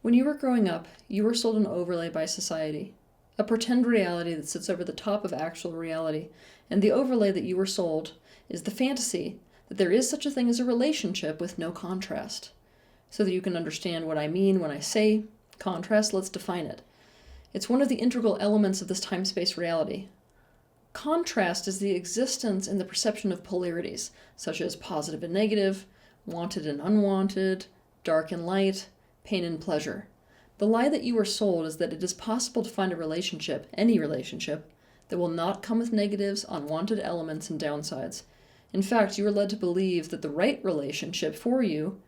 When you were growing up, you were sold an overlay by society, a pretend reality that sits over the top of actual reality, and the overlay that you were sold is the fantasy that there is such a thing as a relationship with no contrast. So that you can understand what I mean when I say contrast, let's define it. It's one of the integral elements of this time-space reality. Contrast is the existence and the perception of polarities, such as positive and negative, wanted and unwanted, dark and light, pain and pleasure. The lie that you were sold is that it is possible to find a relationship, any relationship, that will not come with negatives, unwanted elements, and downsides. In fact, you are led to believe that the right relationship for you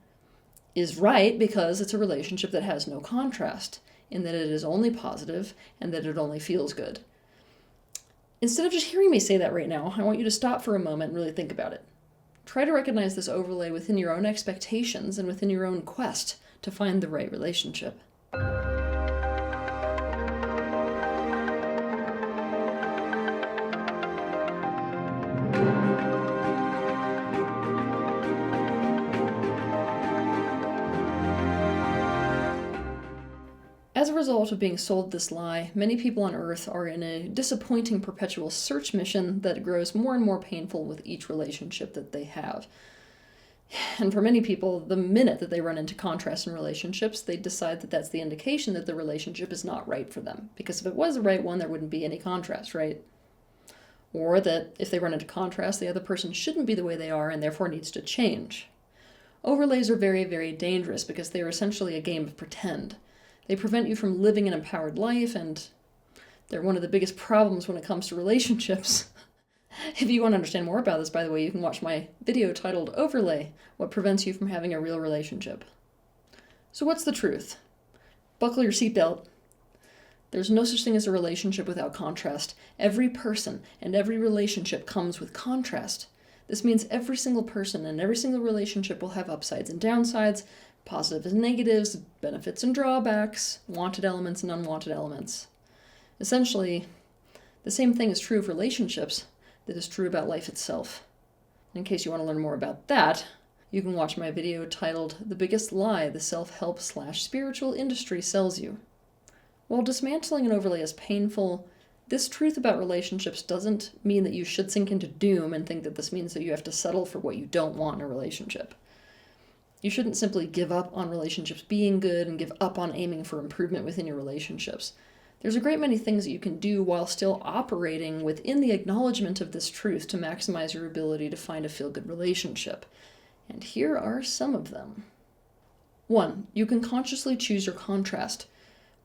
is right because it's a relationship that has no contrast, in that it is only positive and that it only feels good. Instead of just hearing me say that right now, I want you to stop for a moment and really think about it. Try to recognize this overlay within your own expectations and within your own quest to find the right relationship. As a result of being sold this lie, many people on Earth are in a disappointing perpetual search mission that grows more and more painful with each relationship that they have. And for many people, the minute that they run into contrast in relationships, they decide that that's the indication that the relationship is not right for them. Because if it was the right one, there wouldn't be any contrast, right? Or that if they run into contrast, the other person shouldn't be the way they are and therefore needs to change. Overlays are very, very dangerous because they are essentially a game of pretend. They prevent you from living an empowered life, and they're one of the biggest problems when it comes to relationships. If you want to understand more about this, by the way, you can watch my video titled Overlay, What Prevents You from Having a Real Relationship. So what's the truth? Buckle your seatbelt. There's no such thing as a relationship without contrast. Every person and every relationship comes with contrast. This means every single person and every single relationship will have upsides and downsides, positives and negatives, benefits and drawbacks, wanted elements and unwanted elements. Essentially, the same thing is true of relationships that is true about life itself. In case you want to learn more about that, you can watch my video titled The Biggest Lie the Self-Help/Spiritual Industry Sells You. While dismantling an overlay is painful, this truth about relationships doesn't mean that you should sink into doom and think that this means that you have to settle for what you don't want in a relationship. You shouldn't simply give up on relationships being good and give up on aiming for improvement within your relationships. There's a great many things that you can do while still operating within the acknowledgement of this truth to maximize your ability to find a feel-good relationship. And here are some of them. 1. You can consciously choose your contrast.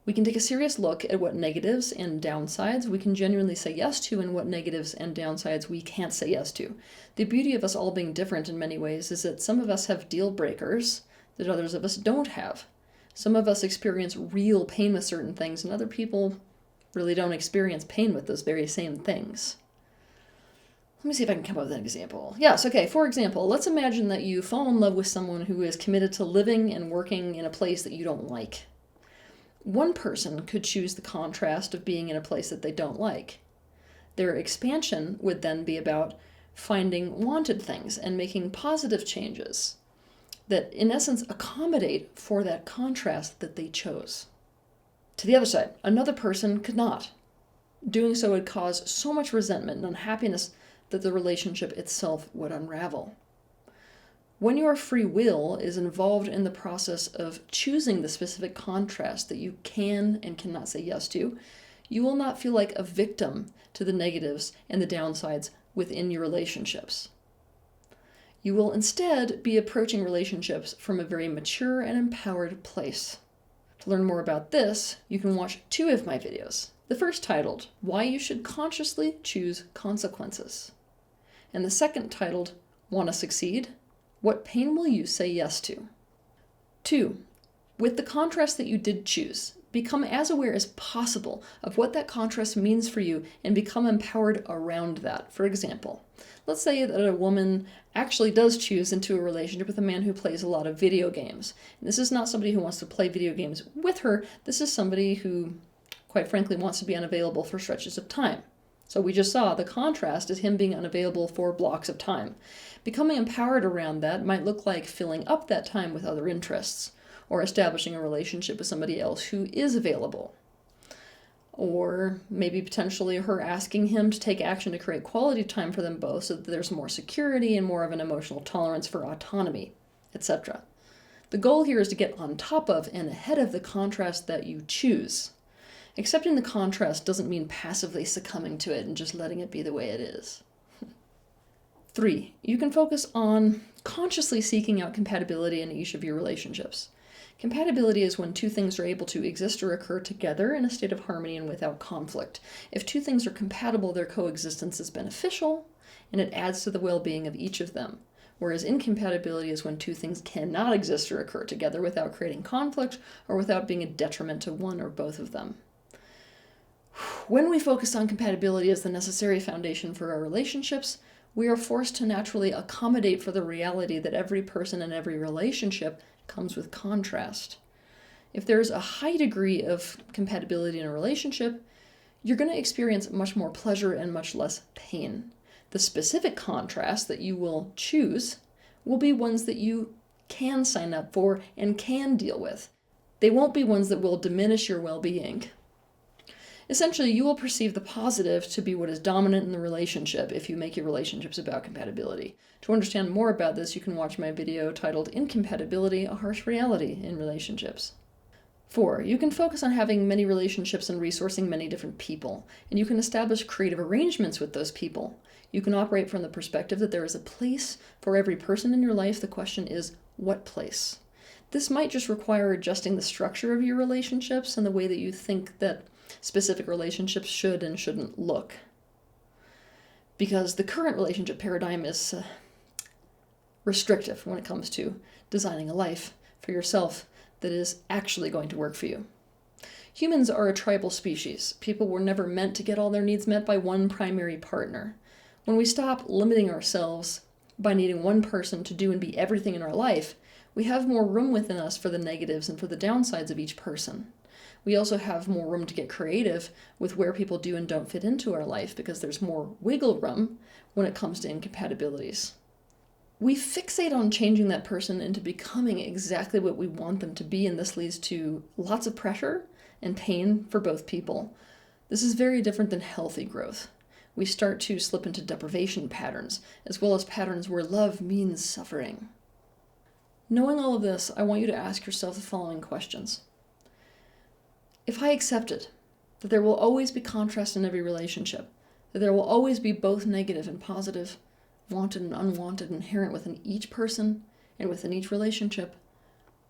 We can take a serious look at what negatives and downsides we can genuinely say yes to and what negatives and downsides we can't say yes to. The beauty of us all being different in many ways is that some of us have deal breakers that others of us don't have. Some of us experience real pain with certain things, and other people really don't experience pain with those very same things. Let me see if I can come up with an example. Yes, okay, for example, let's imagine that you fall in love with someone who is committed to living and working in a place that you don't like. One person could choose the contrast of being in a place that they don't like. Their expansion would then be about finding wanted things and making positive changes that, in essence, accommodate for that contrast that they chose. To the other side, another person could not. Doing so would cause so much resentment and unhappiness that the relationship itself would unravel. When your free will is involved in the process of choosing the specific contrast that you can and cannot say yes to, you will not feel like a victim to the negatives and the downsides within your relationships. You will instead be approaching relationships from a very mature and empowered place. To learn more about this, you can watch 2 of my videos. The first titled, Why You Should Consciously Choose Consequences. And the second titled, Want to Succeed? What Pain Will You Say Yes to? 2. With the contrast that you did choose, become as aware as possible of what that contrast means for you and become empowered around that. For example, let's say that a woman actually does choose into a relationship with a man who plays a lot of video games. And this is not somebody who wants to play video games with her. This is somebody who, quite frankly, wants to be unavailable for stretches of time. So we just saw the contrast is him being unavailable for blocks of time. Becoming empowered around that might look like filling up that time with other interests, or establishing a relationship with somebody else who is available. Or maybe potentially her asking him to take action to create quality time for them both so that there's more security and more of an emotional tolerance for autonomy, etc. The goal here is to get on top of and ahead of the contrast that you choose. Accepting the contrast doesn't mean passively succumbing to it and just letting it be the way it is. 3. You can focus on consciously seeking out compatibility in each of your relationships. Compatibility is when two things are able to exist or occur together in a state of harmony and without conflict. If two things are compatible, their coexistence is beneficial, and it adds to the well-being of each of them. Whereas incompatibility is when two things cannot exist or occur together without creating conflict or without being a detriment to one or both of them. When we focus on compatibility as the necessary foundation for our relationships, we are forced to naturally accommodate for the reality that every person and every relationship comes with contrast. If there's a high degree of compatibility in a relationship, you're going to experience much more pleasure and much less pain. The specific contrasts that you will choose will be ones that you can sign up for and can deal with. They won't be ones that will diminish your well-being. Essentially, you will perceive the positive to be what is dominant in the relationship if you make your relationships about compatibility. To understand more about this, you can watch my video titled Incompatibility, a Harsh Reality in Relationships. 4. You can focus on having many relationships and resourcing many different people, and you can establish creative arrangements with those people. You can operate from the perspective that there is a place for every person in your life. The question is, what place? This might just require adjusting the structure of your relationships and the way that you think that specific relationships should and shouldn't look. Because the current relationship paradigm is restrictive when it comes to designing a life for yourself that is actually going to work for you. Humans are a tribal species. People were never meant to get all their needs met by one primary partner. When we stop limiting ourselves by needing one person to do and be everything in our life, we have more room within us for the negatives and for the downsides of each person. We also have more room to get creative with where people do and don't fit into our life because there's more wiggle room when it comes to incompatibilities. We fixate on changing that person into becoming exactly what we want them to be, and this leads to lots of pressure and pain for both people. This is very different than healthy growth. We start to slip into deprivation patterns, as well as patterns where love means suffering. Knowing all of this, I want you to ask yourself the following questions. If I accepted that there will always be contrast in every relationship, that there will always be both negative and positive, wanted and unwanted inherent within each person and within each relationship,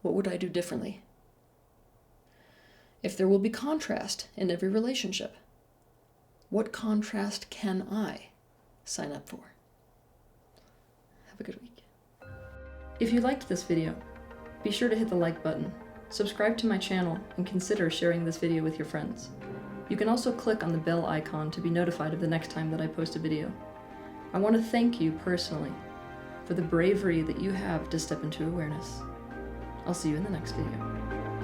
what would I do differently? If there will be contrast in every relationship, what contrast can I sign up for? Have a good week. If you liked this video, be sure to hit the like button, subscribe to my channel, and consider sharing this video with your friends. You can also click on the bell icon to be notified of the next time that I post a video. I want to thank you personally for the bravery that you have to step into awareness. I'll see you in the next video.